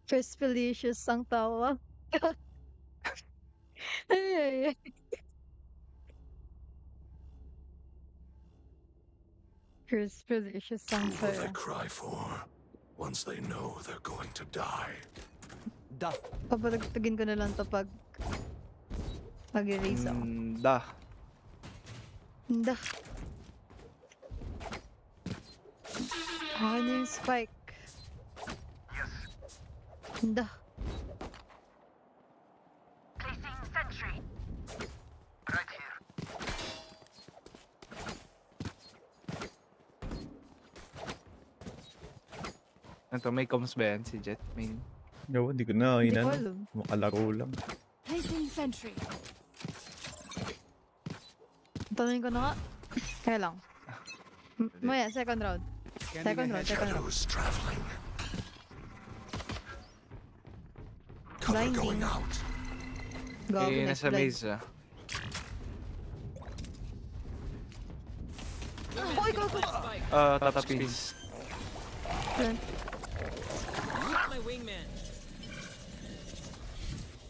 Crispalicious ang tawa. Ay, ay, ay. Crispalicious ang Who will they tawa. cry for once they know they're going to die? Papatagtagin ko na lang to pag mag-erase ako. Da. Hindi. Akin na yung spike. Hindi. Placing sentry. Right here. Ito, may comms ba yan si Jet? May... Yo, hindi ko na. Hindi Yun ko na. alam. Makalaro lang. Placing sentry. Tanungin ko na nga. Kaya lang. Maya, second round. Second round. Shadows traveling. Cover Blinding. going out. Gago, Eh, next nasa blood. base ah. Oy, gago! Top speeds. My wingman.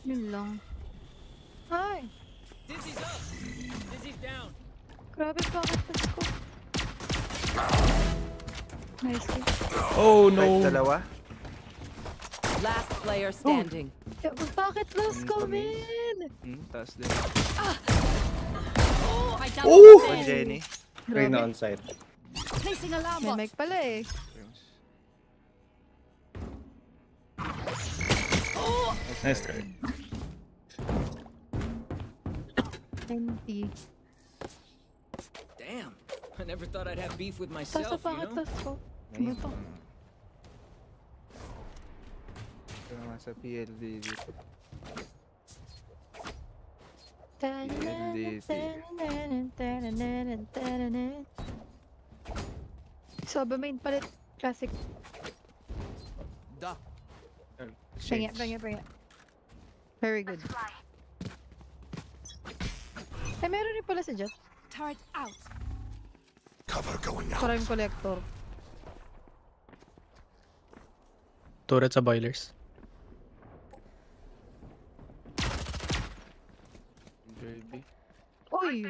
Yun lang. Ay! Dizzy's up. Dizzy's down. Grabe, bakit tas ko? Nice kill. Oh, Right, no. dalawa. Last player standing. Yeah, bakit last ko, man? Taas din. Oh, I double Oh! One Jenny. Reyna on site. Placing alarm May bot. mic pala eh. Nice try. 20. Damn. I never thought I'd have beef with Tasa myself, you bakit know? last ko? Ano to? Ito naman sa PLD dito. Soba main palit. Classic. Pengen, pengen, pengen. Very good. Eh, meron rin pala si Jet. Turret out. Cover going out. Prime Collector. Turret sa boilers. Derby. Uy!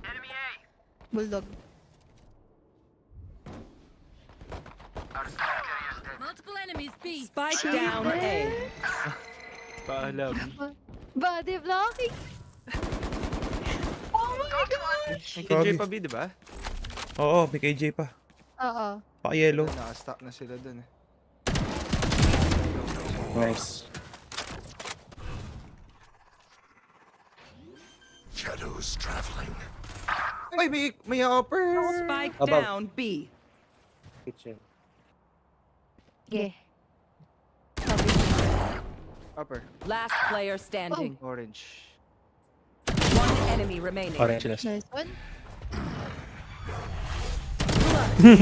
Enemy A. Bulldog. Our spike carrier's dead. Multiple enemies B. Spike down A. Paalam. Body blocking! Oh my gosh! May KJ pa B, di ba? Oo, may KJ pa. Oo. Paka-yellow. Naka-stop na sila dun eh. Nice. Shadows traveling. Ay, may upper! Spike Above. down B. Kitchen. Okay. Upper. Last player standing. Orange. One enemy remaining. Orange last. Nice one.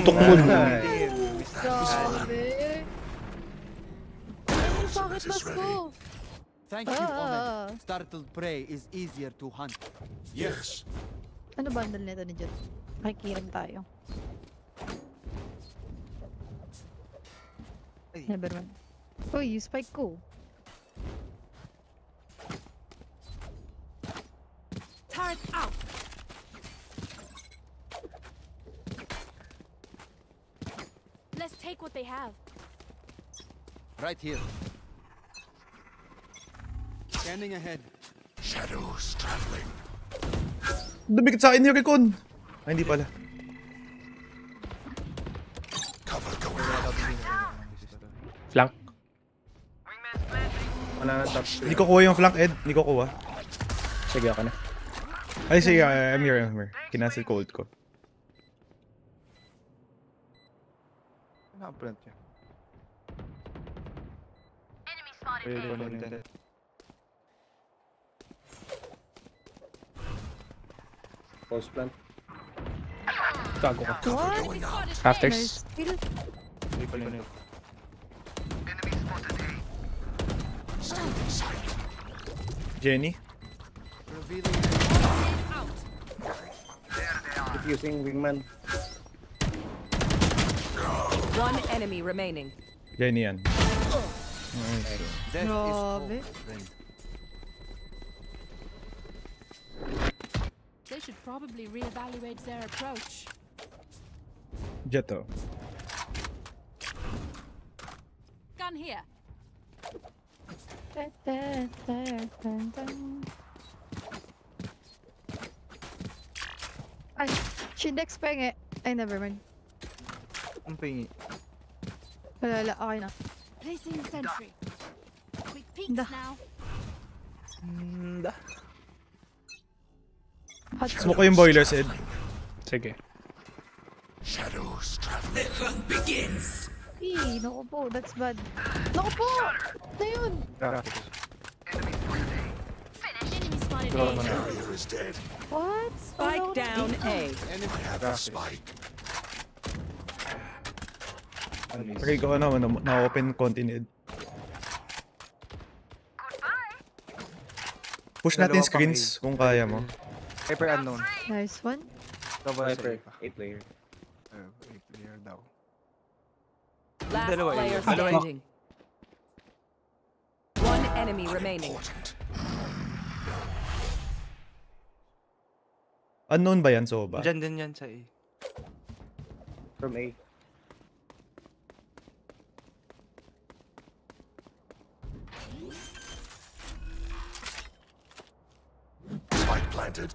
Tukmol. Grabe. Bakit last ko? Thank you, Omen. Ah. Startled prey is easier to hunt. Yes. Ano bundle nito ni Jet? Makikiram tayo. Ay. Never mind. Uy, yung spike ko. Turret out. Let's take what they have. Right here. Scanning ahead. Shadows traveling. Dumikit sa akin yung Recon. Ay, hindi pala. Cover going out. Flank. Wingman's planting. Wala na top. Hindi ko kuha yung flank, Ed. Hindi ko kuha. Sige, ako na. Ay, sige, I'm here, I'm here. Kinancel cold ko. Naka-plant niya. Enemy spotted Pwede A. ko na yun. Post plant. Gago ka. Cover going out. Nice Rafters. kill. Pwede ko na yun. Enemy spotted A. Still in sight. Jenny. Revealing. There they are. Using wingman. One enemy remaining. Jenny yan. Death is hope, Grabe. friend. They should probably reevaluate their approach. Jet oh. Gun here. Ay, Shindex penge. Ay, never mind. Ang pingi. Wala, okay na. Placing sentry. Quick peeks Dah. now. Hot Smoke ko yung boiler, Sid. Sige. Shadows traveling. naku po, that's bad. Naku po! Ano yun? Graphics. Enemy spotted A. Carrier is dead. What? Spike Ano? down A. I have a spike. Okay ko na-open continent. Push natin Dalawa pang screens kung kaya mo. Hyper unknown. Nice one. Double Viper, safe. 8 player. Clear daw. Last Dalawa player yun. Dalawa yun. standing. One enemy remaining. Important. Unknown ba yan, Soba? Diyan din yan sa A. From A. Spike planted.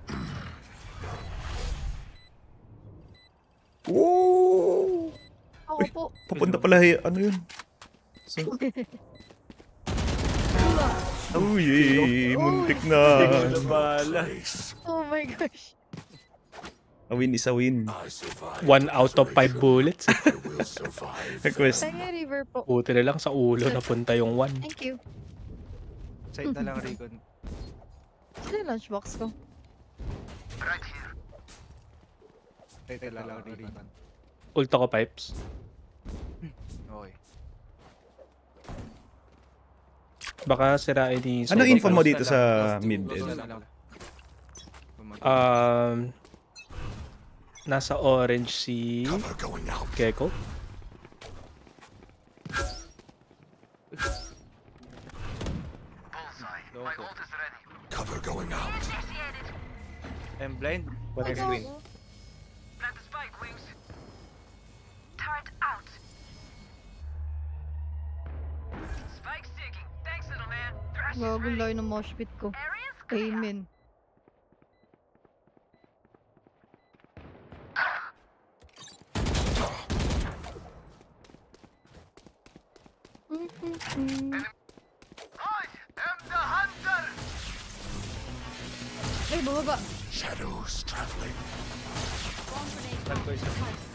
Woo! Ako po. Papunta pala, ano yun? Uy, muntik na. Place. Oh my gosh. A win is a win. I survived. 1 out of 5 bullets. I will survive. Request. Tanya river po. Buti na lang sa ulo napunta yung 1. Thank you. Side na lang, Recon. Sino yung lunchbox ko? Side na lang, Recon. Ulta ko pipes. Okay. Baka sirain ni Anong Soba. info mo Close dito na sa lang. mid? Close na lang. Nasa orange si Cover going out. Gecko. My ult is ready. Cover going out. Initiated. I'm blind. What is green? Plant the spike, wings. Turret out. Spike sticking. Thanks, little man. Thrash is Gagong ready. layo ng mosh pit ko. Area's clear. Amen. I am the hunter. Ay, bumaba. Shadows traveling.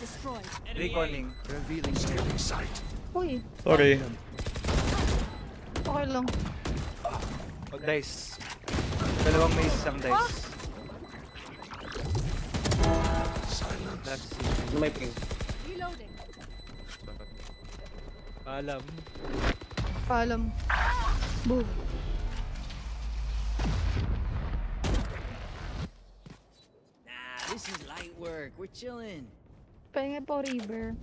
Destroyed. Reconning. Revealing Stealing sight. Uy, Sorry. okay lang. Dice. Dalawang may isang dice. Silence. Last May ping. Reloading. Alam. Paalam. Boom. Nah, this is light work. We're chilling. Pahinga po, river.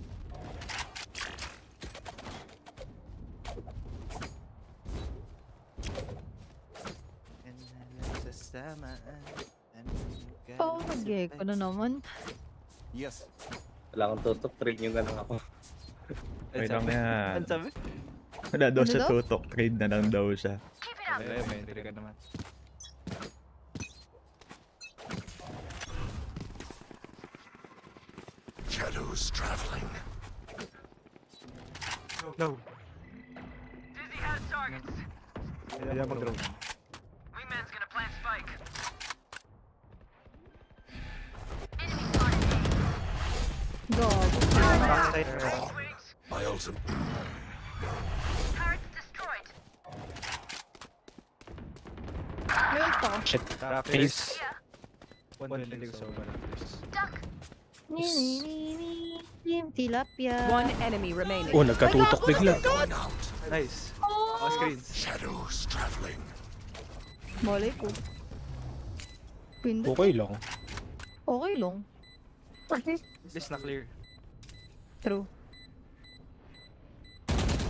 Oo, nag-gecko na naman. Yes. Wala akong tutok. Trade nyo na lang ako. Okay lang yan. Ano sabi? Wala daw Ano siya daw? tutok. Trade na lang daw siya. Keep it up. Ay, may entry ka naman. Shadows traveling. No. Dizzy has targets. Kaya mag-drone. Wingman's gonna plant spike. Gago. Backside. Wings. My ultimate. Turrets destroyed. May ult ako. Shit. Raptors. Face. One building so Raptors. Duck. Team tilapia. One enemy remaining. Oh, nagkatutok bigla. Going out. Nice. Oh, All screens. Shadows traveling. Malay ko. Pindot. Okay lang. Okay lang. This na clear. True.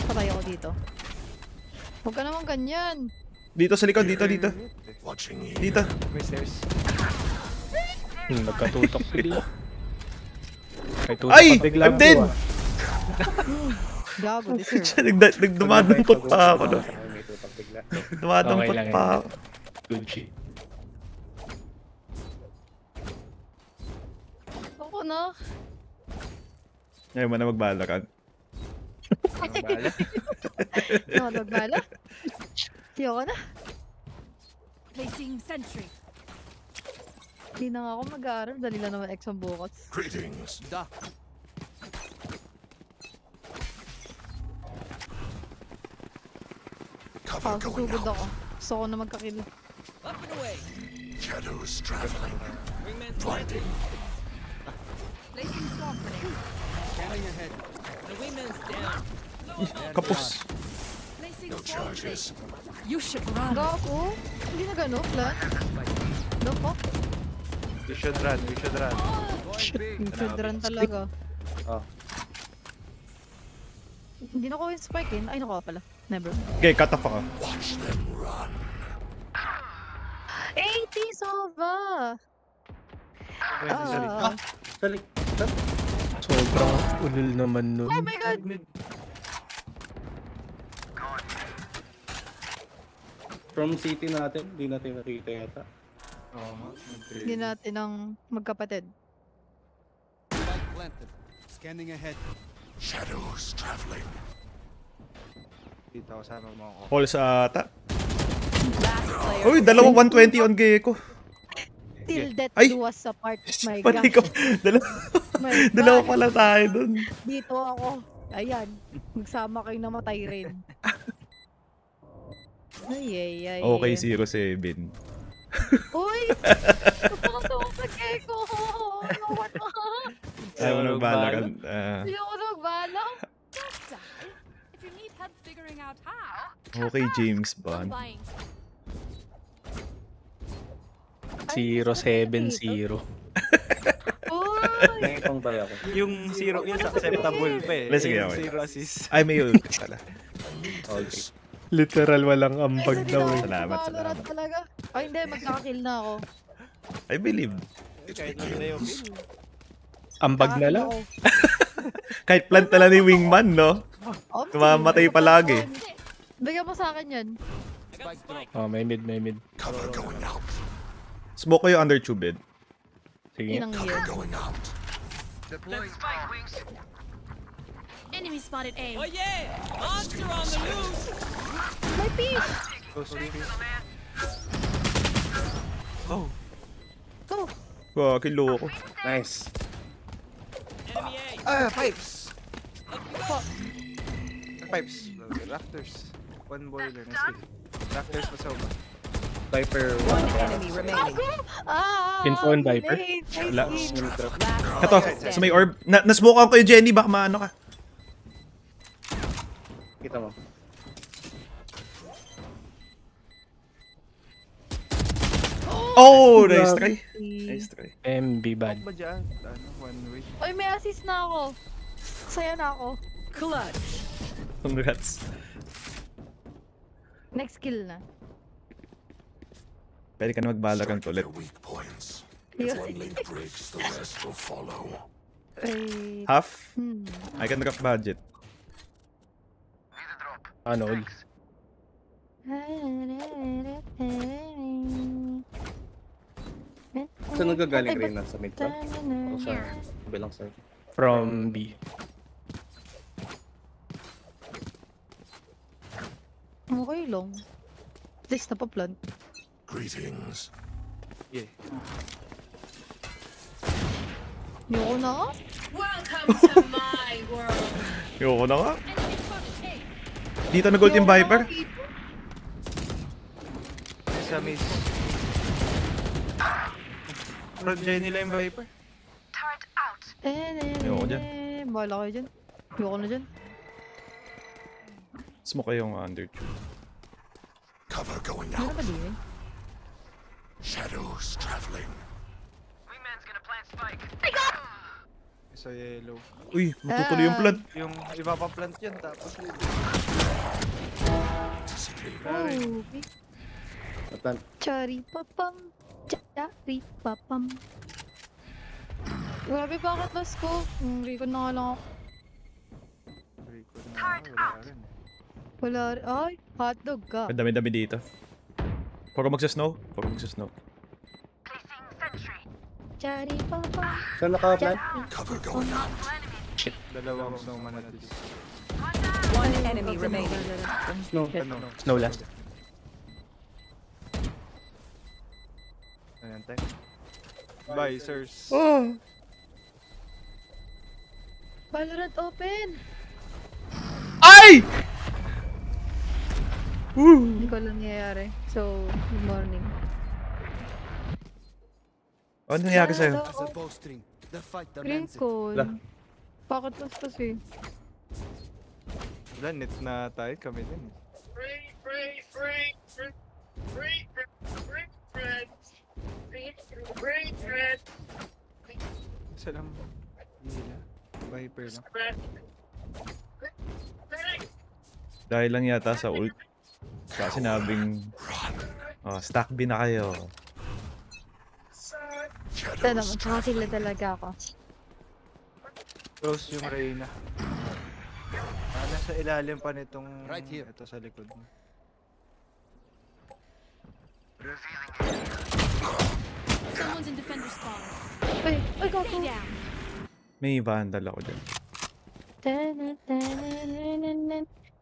Patay ako dito. Huwag ka naman ganyan. Dito sa likod, dito. Watching you. Dito. May stairs. Nagkatutok bigla. May tutok Ay! ka bigla I'm dead! po, ah. Gago, deserve. Nagdumadampot pa ako, no? May tutok bigla. Dumadampot lang pa yan. ako. Gucci. Ako na. Ngayon mo na magbalakan. Ang bala. Ako nagbala. Ayoko na. Placing sentry. Hindi na nga ako mag-aaral. Dali lang naman exam bukas. Greetings. Da. Cover going Susugod out. ako. Gusto ko na magkakill. Up and away. Shadows traveling. Wingman's Blinding. Placing swamp grenade. Scanning ahead. The wingman's down. Kapos. Placing No swamp charges. grenade. You should run. Gago. Hindi na gano'n, flat. The fuck? We should run. Yung run talaga. Oh. Hindi na ko yung spike eh. Ay, nakuha pala. Never. Okay, cut off ako. Watch them run. 80 Sova! Ah. Salik. Sobrang ulul naman nun. Oh my god! From city natin, hindi natin nakita yata. Hindi natin ang magkapatid. Spike planted. Scanning ahead. Shadows traveling. Dito ako sama mo ako. Hall sa ata. Last player. Uy, dalawang 120 on Gecko. Till death Ay! do us apart. My Pati God. ko. My Dalawa God. pala tayo dun. Dito ako. Ayan. Magsama kayo namatay rin. Ay. Okay, 07. Uy! Napakatawa sa Gecko! Ayoko na! Ayaw mo nagbalakan. Ayoko na magbala! If you need help figuring out how, Okay, James Bond. buying. 070. Uy! Nangipang tayo ako. Yung zero, yung acceptable pa eh. Let's sige, Yung okay. zero assist. Ay, may ult pala. Okay. Literal walang ambag daw eh. Salamat, Valorant salamat. talaga. Ay hindi, magkakakill na ako. I believe. Kahit na na yung Ambag na lang. Kahit plant na lang ni Wingman, no? Tumamatay palagi. Bigyan mo sa akin yan. Spike drop. Oh, may mid. Cover going out. Smoke ko yung under tube bed. Sige. Inang Cover yun. going out. Let's spike wings. Enemy spotted A. Oh yeah! Monster on the loose! May fish! Ghost Thanks, Wings. little man. Oh, Go! Kilo ko. Nice. Enemy A. pipes! Pipes. Rafters. One boiler na skill. Rafters pa sa Viper One 1. enemy remaining. Ah! Info on Viper? late. I Wala. see. Last Ito, player sa may orb. Na-smoke ako kayo, Jenny. Baka maano ka. Kita mo. Oh, nice try. Nice try. MB bad. ba dyan? Ano, one way. Uy, may assist na ako. Saya na ako. Clutch. Congrats. Next kill na. Pwede ka na magbalakang ulit. Their weak points. Yun. If one link breaks, the rest will follow. Wait. Half? Hmm. I can drop budget. Ano? Saan nagagaling rin sa mid pa? O sa bilang side? From B. Okay lang. At least napaplant. Greetings. Yeah. Yoko na ka? Welcome to my world. Yoko na nga. Enemy spotted A. Dito na-gold yung Viper. Sa miss. Front dyan nila yung Viper. Turret out. Ayoko dyan. Bahala kayo dyan. Yoko na dyan. Smoke ko yung under tube. Cover going Meron out. ka din eh. Shadows traveling. Wingman's gonna plant spike. Sa yellow. Uy, matutuloy yung plant. Yung iba pa plant yan tapos incapacitated. Oh, Matan. chari papam. Chari papam. Grabe, bakit last ko? Rico na nga lang ako. Rico na wala rin. Wala rin. Ay, hotdog ka. Ang dami-dami dito. Puro magsa-snow? Puro magsa-snow. Chari papam. Saan naka-plan? Cover going out. Dalawang snowman at least. One enemy remaining. No. Ano? Snow last. Ayan, thank you. Bye, sirs. Oh! Valorant open! Ay! Hindi ko alam nangyayari. So, good morning. Ano nangyari sa'yo? As a bowstring, the fight Green demands it. call. Wala. Bakit last kasi? Wala, net na tayo. Kami din. Isa lang. Hila. Viper lang. Dahil lang yata sa ult. Kaya sinabing, oh, stack B na kayo. Ito naman, tsaka sila talaga ako. Close yung Reyna. Nasa ilalim pa nitong Right here. ito sa likod mo. Someone's in defender spawn. Ay, gago. Stay down. May vandal ako dyan.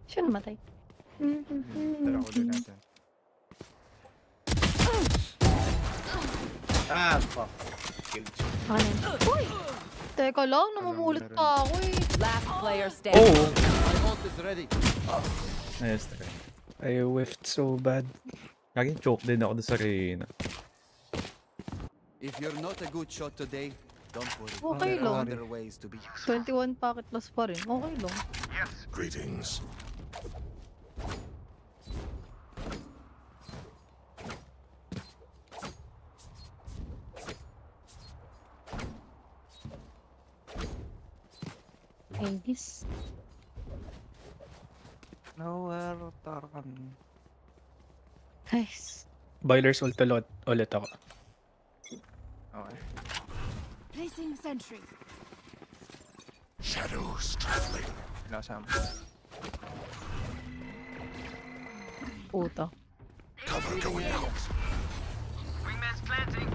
Siya namatay. Tara ko din natin. Ah, fuck. Kanan. Uy! Teka lang, namumulit pa ako eh. Last player standing. Oh! My ult is ready. Nice, tara. I whiffed so bad. Laging choke din ako doon sa Reyna. If you're not a good shot today, don't worry. Okay There are lang. other ways to be. 21 packet loss pa rin. Okay lang. Greetings. Ladies. Nowhere, Tarkan. Nice. Boilers ult ulit ako. Okay. Placing sentry. Shadows traveling. Pinakasama. Puta. Cover going out. Wingman's planting.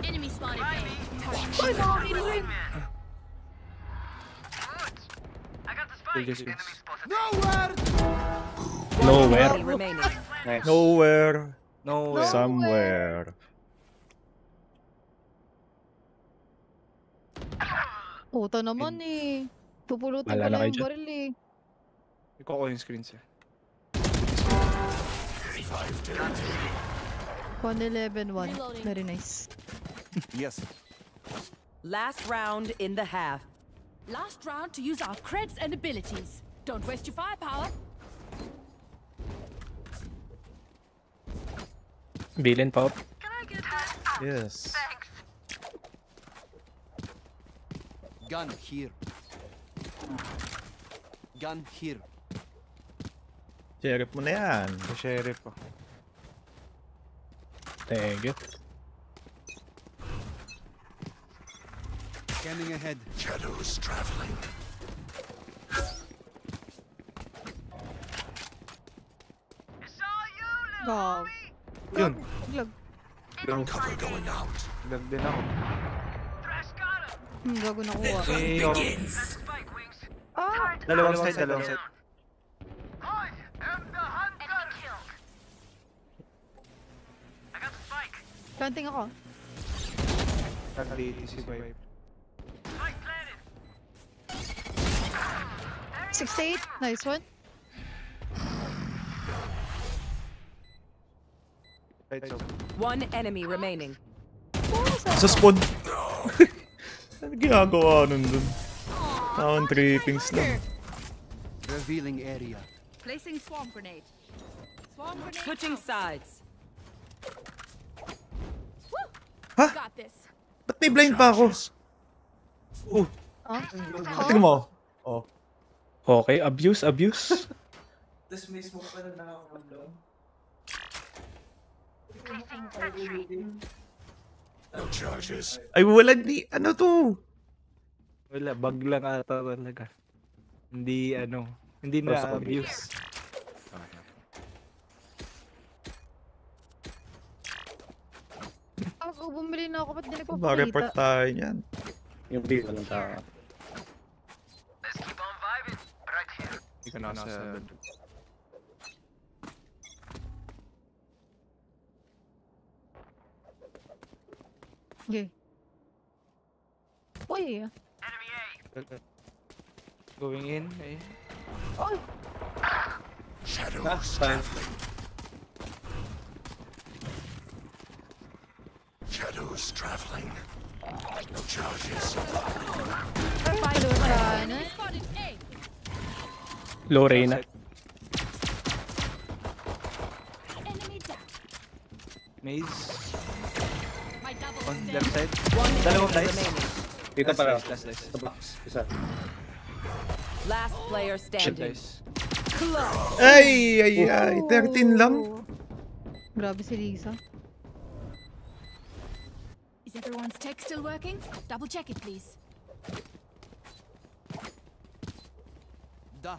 Enemy spotted. Try me. Ay, nakakita rin. Good. I got the spike. Just Enemy wins. spotted. Nowhere! Nowhere. Enemy remaining. Nice. Nowhere. Nowhere. Somewhere. Puta naman eh. Pupulutin Wala ko na na kayo yung dyan. baril eh. Ikaw ko yung screen siya. 5 dead. 111-1. Reloading. Very nice. Yes. Last round in the half. Last round to use our creds and abilities. Don't waste your firepower. Bilin pa up. Yes. Gun here. Gun here. Sheriff mo na yan. Sa sheriff ko. Thank you. Scanning ahead. Shadows traveling. It's all you, little Gag. homie. Yun. Lag. Cover going out. Lag din ako. Thrash got him. Gago nakuha. That's the spike, Wings. Ah! Dalawang side, dalawang side. I am the hunter. I got the spike. Planting ako. Nag-80 si Vibe. Spike planted. 68. Nice one. Right, so. One enemy remaining. Sa spawn. Ano ginagawa nun dun? Sound trippings lang. Revealing area. Placing swarm grenade. Swarm grenade. Switching sides. Woo! Huh? Got this. Ba't may blind pa ako? Ah? Tingnan mo. Oh. Okay, abuse. Tapos may smoke pa na nakakablaw. No charges. Ay, wala di. Ano to? Wala, bug lang ata talaga. Hindi hindi na-abuse. Ako, bumili na ako. Ba't di Ma-report nagpapakita? tayo niyan. Yung B, walang tao. Let's keep on vibing. Right here. Hindi ka na sa... Okay. Uy! Enemy A. Going in, eh. Uy! Shadows fine. traveling. Shadows traveling. No charges. Pilo sana. Spotted A. Low Reyna. Enemy down. Maze. My double On stand. left side. One Dalawang enemy dice. remaining. Dito para. Last dice. Sa box. Isa. Last player Shit standing. dice. Ay, ay, ay. 13 lang. Grabe si Lisa. Is everyone's tech still working? Double check it, please. Da.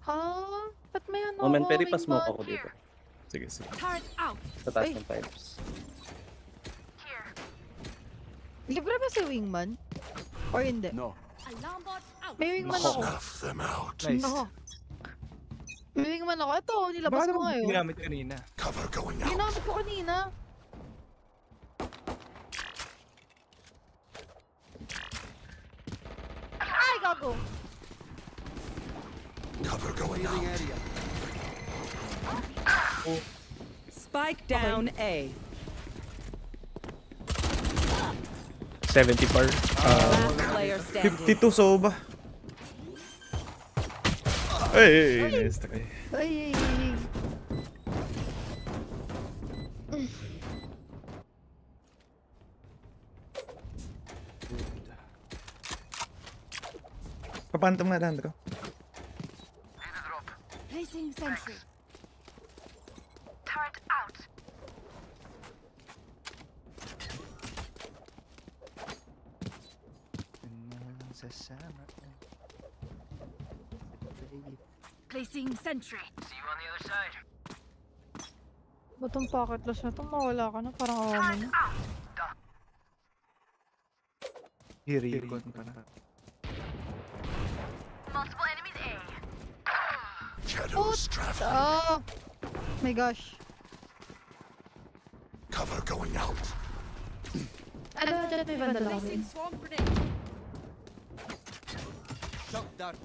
Ha? Ba't may ano? Moment, pwede pa wingman? smoke ako dito. Sige, sige. Turret out. Sa taas Ay. ng pipes. Libre ba si Wingman? Or hindi? No. Alarm bot out. May Wingman ako. Snuff them out. Nice. Ako. May Wingman ako. Ito, nilabas Baka ko naman ngayon. ginamit kanina. Cover going out. Ginamit ko kanina. Ay, gago! Cover going Revealing out. area. Spike down A. 74. Last player standing. 52 soba. Ay, nice try. Ay, ay, ay. Papantom nga, Dandro. Placing sentry. Turret out. Sasama. Placing sentry. See you on the other side. Ba't ang pocket loss na ito? Mawala ka na. Parang awa mo na. Hirikon pa na. Multiple enemies A. Shadows traveling. Oh! My gosh. Cover going out. Ano, dyan may vandal ako. Placing swarm grenade. Shock dart.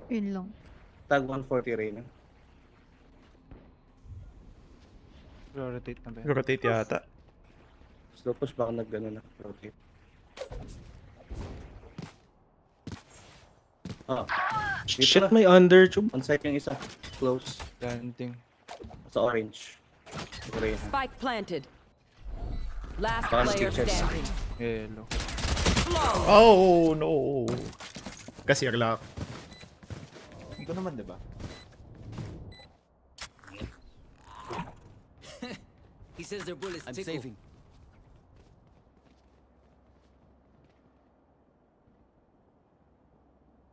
Yun lang. Tag 140 Reyna. Rotate na ba? Rotate yata. Slow push baka nag-ano na. Rotate. Ah. Dito Shit, na. may undertube. On site yung isa. Close. Planting. Sa orange. Reyna. Spike planted. Last Fast player kitchen. standing. Yellow. Oh, no. Kasi lock. Ito naman, diba? He says their bullets I'm tickle. saving.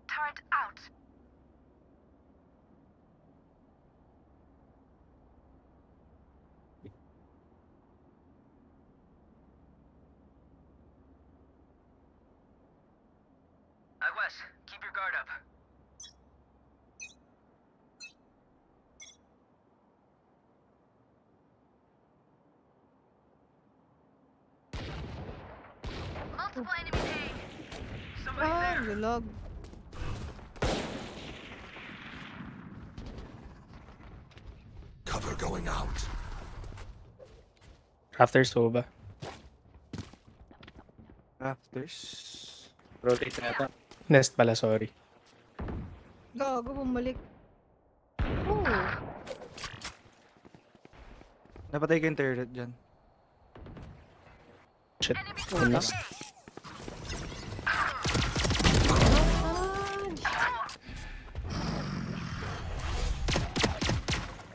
Turret out. Wes, keep your guard up. Multiple enemies A. Somebody Ah, there. gulag. Cover going out. Rafters Sova. Rafters. Rotate na ata. Nest pala, sorry. Gago, bumalik. Oh. Napatay ko yung turret dyan. Shit. Almost.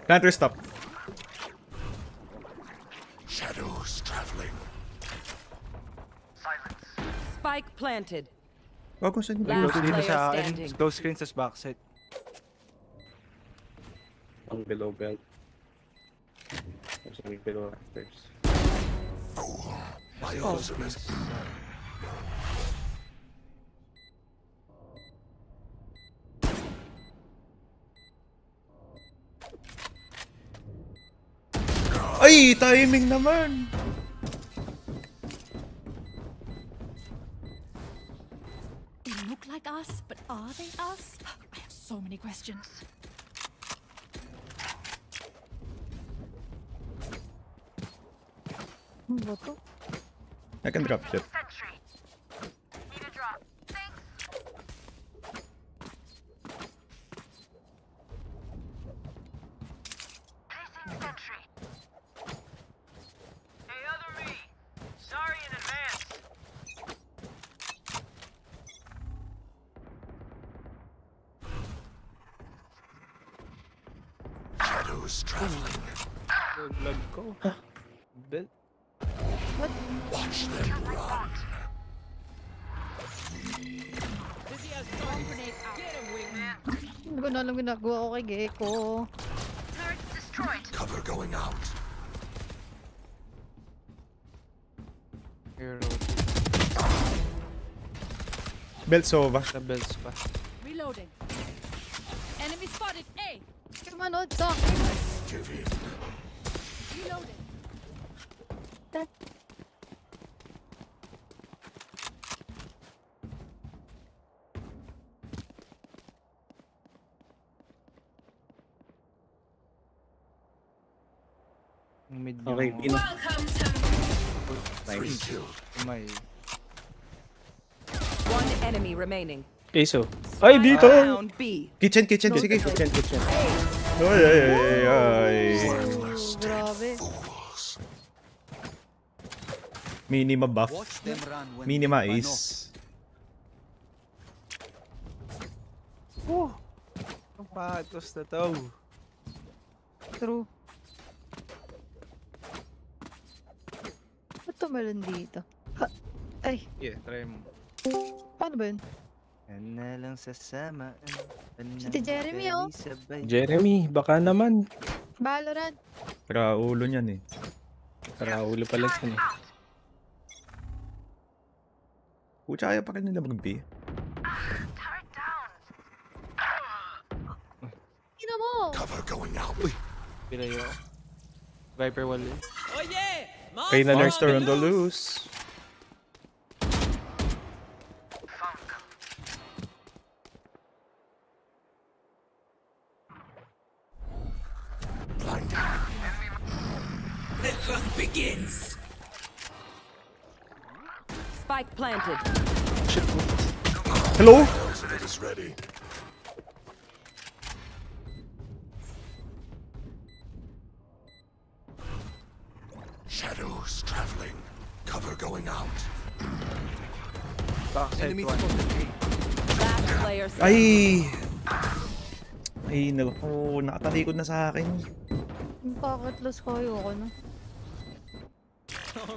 Planter stop. Shadows traveling. Spike planted. Wag ko saan Last Dito player sa akin. standing. Close screen sa backside. One below belt. There's one below rafters. My ultimate. Ay, timing naman. They look like us, but are they us? I have so many questions. Ano ba to? I can drop ship. Sentry. Need a drop. Thanks. Placing sentry. Hey, other me. Sorry in advance. Shadows traveling. Lag ko. Belt. Watch them run. Hindi ko na alam ginagawa ko kay Gecko. Turret destroyed. Cover going out. Hero. Belt Sova. Sa belts pa. Reloading. Enemy spotted. A. Manood sa akin. Give in. Reloading. Mid Okay, yung Pino. Three Nice. killed. may. One enemy remaining. Aso. Ay, dito! Round B. Kitchen. Sige. Kitchen. Ay. Oh, grabe. Fools. Minima buff. Watch them run when Minima they run ace. Ang patos na to. True. Ba't tumalon dito? Ha? Ay, Yeah, try mo. paano ba yun? Yan na lang sasama. Si Jeremy, oh. Jeremy, baka naman. Valorant. Pero ulo niyan eh. Karaulo pala yan eh. Pucha, ayaw pa rin nila mag-B. Turret down. Ina mo! Cover going out. Pilayo. Viper wall eh. Oh yeah! Kay na Monster on the loose. Blinding. The hunt begins. Spike planted. Hello? It is ready. Shadows traveling. Cover going out. Backside Enemy one. spotted. Last player standing. Ay, naku, nakatalikod na sa akin. Yung pakatlos ko, ayoko na.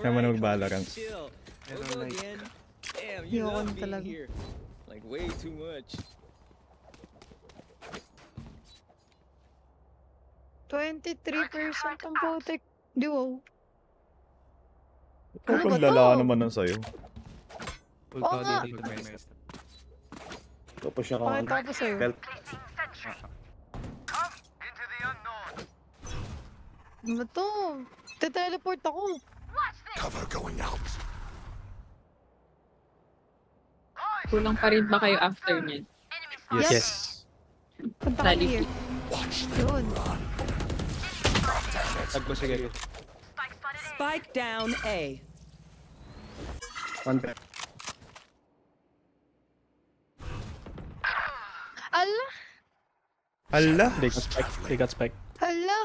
Kaya mo na mag-Valorant. Chill. I We'll don't go like- again. Damn, you Ayoko love na being talaga. here. Like way too much. 23% ang putik. Di wow. Ano Ano ba kung lala to? naman ng sayo? Full Oo body nga. dito, nice. Tapos siya Pakita ka. ko sa'yo. Belt. Come into the unknown. Ano to? Te-teleport ako. Watch this. Cover going out. Kulang pa rin ba kayo after niyan? Enemy spotted. Yes. Punta ka Dali. here. Watch them Yun. run. Tagpo sige. Spike spotted. A. Spike down A. One belt. Ala! Hala? They got spike. They got spike. Ala!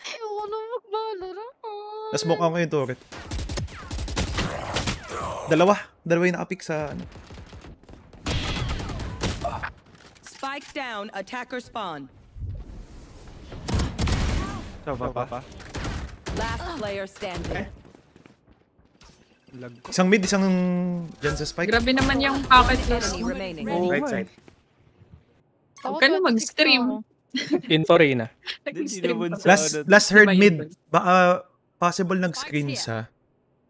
Ayoko na mag-Valorant. Nasmoke ako yung turret. Dalawa yung nakapick sa ano. Spike down. Attacker spawn. So, pa. Last player standing. Lag ko. Isang mid, isang dyan sa spike. Grabe naman yung packet list. Enemy remaining. Oo, Right man. side. Huwag ka na mag-stream. Info Reyna. Nag-stream naman pa. sa- Last heard Diba mid. yun? Baka possible nag-screen sa.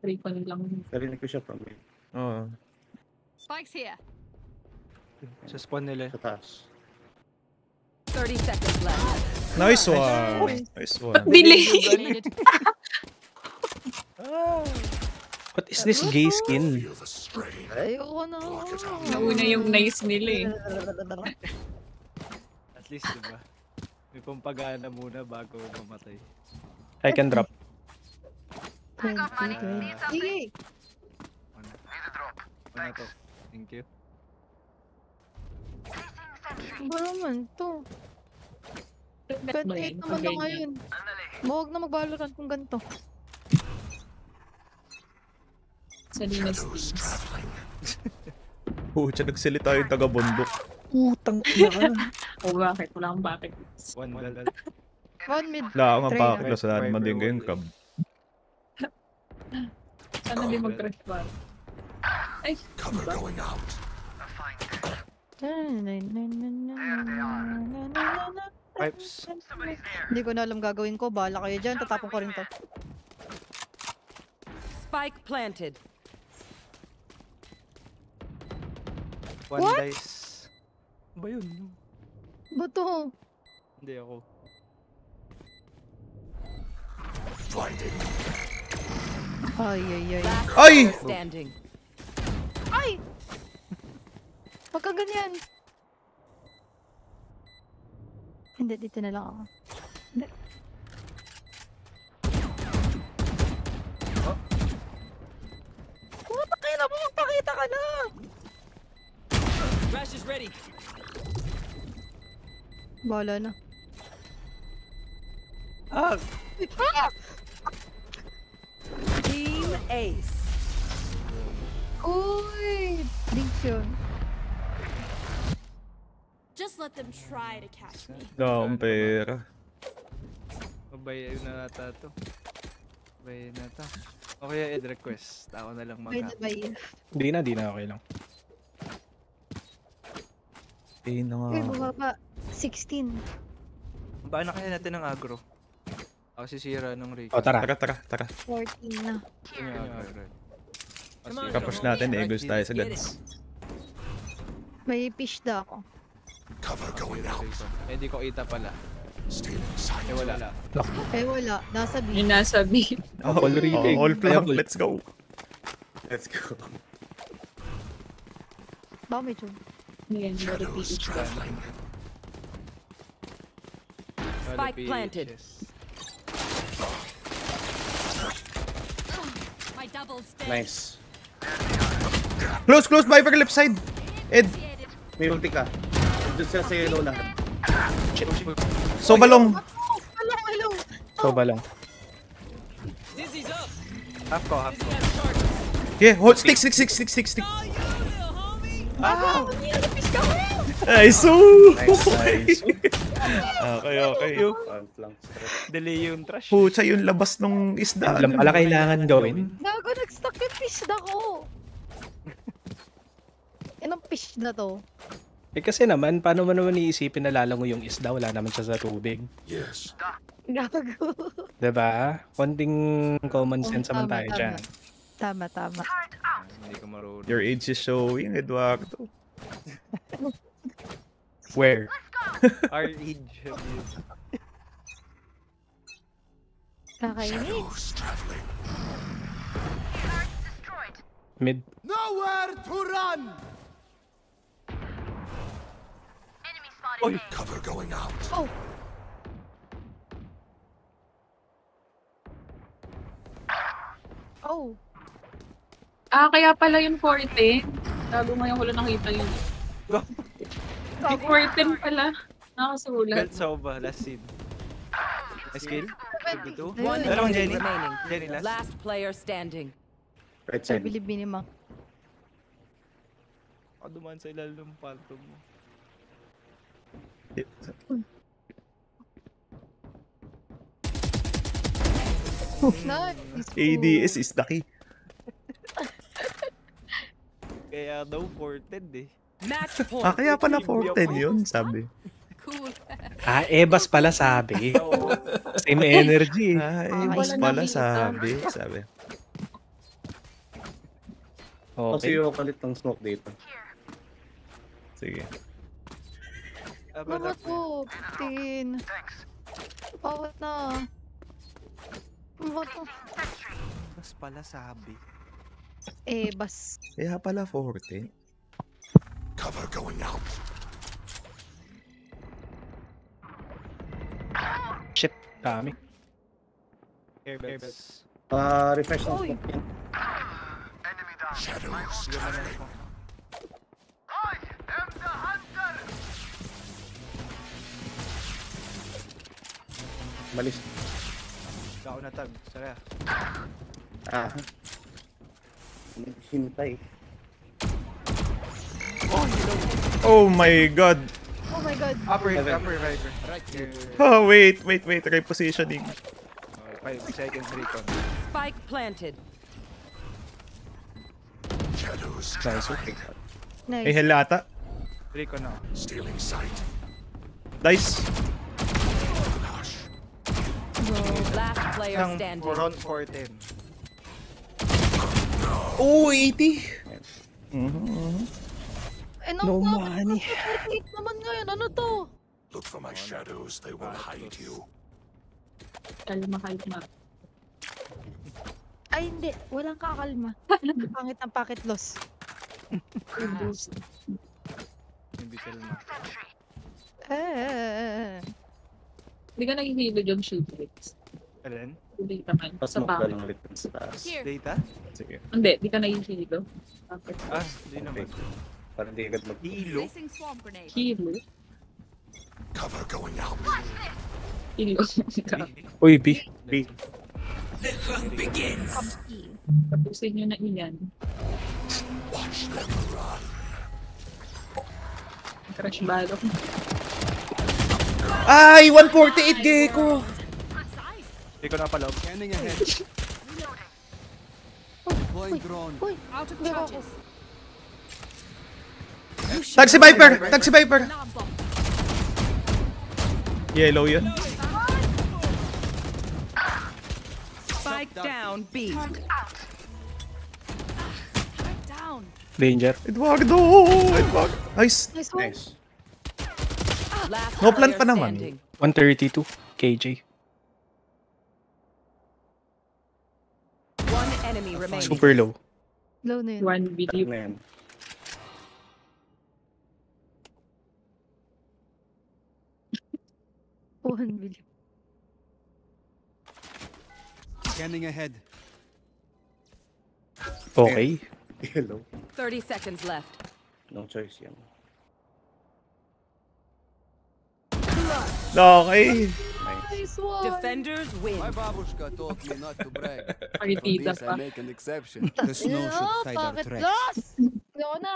Triple lang. Narinig ko siya from me. Oo. Spike's here. Sa spawn nila. Sa taas. 30 seconds left. Nice one. Nice one. Bili! What is this gay skin? Feel the strain. Ayoko na. Nauna yung nice nila eh. At least, diba? May pampagana muna bago mamatay. I can drop. Sige. Ano to? Thank you. Ba naman to? Bet ba 28 yan? naman na ngayon. Huwag na mag-Valorant kung ganito. Sa Linas Shadows Teams. traveling. Pucha, nagsalita yung taga-bundok. Putang ina. O bakit? Wala akong bakit. One gal. One mid. Wala akong Try pakit na. na sa naman din ngayon, Kab. Sana di mag-crash ba? Ay, Cover going out. Pipes. Hindi ko na alam gagawin ko. Bahala kayo dyan. Tatapon ko rin to. Spike planted. One What? dice. Ano ba yun? Bato. Hindi ako. Blinding. Ay, ay, ay. Last Ay! player standing. Ay! Huwag ka ganyan. Hindi, dito na lang ako. Hindi. Pumakina mo! Magpakita ka na! Crash is ready. Bahala na. Ah! Team Ace. Uy! Dings yun. Just let them try to catch me. Daong pera. Mabay na nata to. Mabay na ta. O kaya ed request. Tao na lang By the mag-hack. by. Di na okay lang. Eh na nga. Uy, bumaba. 16. Baka na kaya natin ng agro. Ako sisira ng Rick. O tara. Tara. 14 na. Kapos natin, egos tayo sa guns. May fish da ako. Cover going out. Eh, hindi ko kita pala. Stealing sight. Eh, wala. Eh wala. Nasa B. yung nasa B. All reading. All flank, let's go. Let's go. Baka may tune. Yan, Shadows repeat. traveling. Spike planted. My double stay. Nice. Close, Viper left side. Ed, May ulti ka. Doon sila sa yellow na. so balong. Hello! So ba lang. Dizzy's up. Half ko. Yeah, hold, stick. Nice. Nice. Okay. One flank. Delay yung trash. Pucha, yung labas nung isda. Alam pala kailangan gawin. Gago, nag-stuck yung fish na ko. Anong fish na to? Eh kasi naman, paano mo naman iisipin na lalango yung isda? Wala naman siya sa tubig. Yes. Gago. Diba? Konting common sense naman Tama, tayo tama. dyan. Tama. Hindi ko marunong. Your age is showing, Eduardo. Where? Our age. Kakainis. Shadows traveling. Mid. Nowhere to run! Cover going out. Oh! Oh! Ah, kaya pala yung 14. Gago ngayon ko lang nakita yun. Yung 14 pala. Nakasulat. Belt Soba, last scene. Skill? 22? One Dalawang enemy Jenny. remaining. Jenny last. Last player standing. Right I side. believe minimum. Ako dumaan sa ilalim ng palto mo. Nice. ADS is the key. Kaya daw 410 eh. Match point. Kaya pala 410 yun, sabi. Cool. Ebas pala sabi. Same energy. Ebas pala sabi. Sabi. Kasi Okay. yung kalit ng smoke dito. Sige. Bawat po. 15. Bawat na. Bawat na. Mas pala sabi. Bas. Kaya pala 410. Cover going out. Shit. Dami. Airbus. Refresh ng smoke yan. Shadows traveling. I am the hunter. Malis. Ikaw na tag. Saya. Hintay. Oh my god. Oh my god. Upper Viper. Right here. Oh, wait. Repositioning. 5 seconds recon. Spike planted. Shadows Nice. traveling. May hell ata. Recon na. Stealing sight. Nice. Hush. Last player Ng standing. round 410. Oh, 80. No money. Wait naman ngayon. Ano to? Look for my shadows, they will hide you. Kalma. Ay, hindi. Walang kakalma. Pangit ng packet loss. Hindi kalma. Hindi ka nag-hilo yung shield rates. Alin? Hindi ka man. Sa Pasmoke bakit. lang ulit sa taas. Data? Sige. Hindi, di ka nag-hilo. Hindi naman. Para hindi agad mag- Hilo? Placing swarm grenade. Hilo? Cover going out. Hilo. Uy, B. Tapusin nyo na iyan. Watch them run. Crash balo. Ay, 148 Gecko. Recon na pala. Scanning ahead. Deploying drone. Uy, Out of charges. Tag si Viper. Yellow yun. Spike down B. Down. Danger. Eduardo. Nice. nice one. Nice. Last No plan player pa naman. standing. 132 KJ. One enemy remaining. Super low. Low na yun. One video. Na yan. $1 billion. Scanning ahead. Okay. Hello. 30 seconds left. No choice yan. Okay. Nice one. Defenders win. My babushka taught me not to brag. Partida For this, pa. I make an exception. The snow should hide our Bakit tracks. loss? Ayoko na.